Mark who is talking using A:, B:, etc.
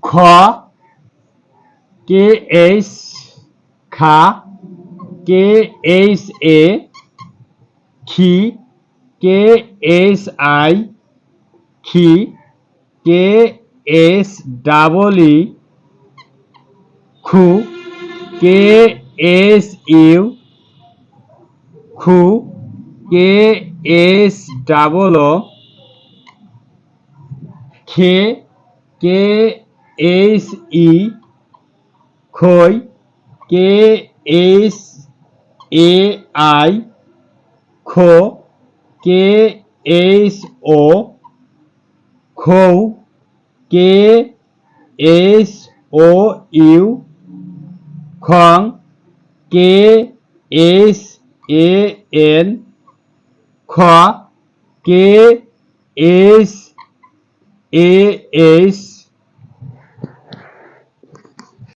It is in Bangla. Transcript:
A: খ কে এইচ খা কে এইচ এ খি কে এইচ আই খি কে এস ডাবল ই খু কে এস ইউ খু কে এস ডাবল ও খে কে এইচ ই খই কে এইচ এ আই খো কে এইচ ও খৌ কে এইচ ও ইউ খং কে এইচ এ এন খ কে এইচ এ এইচ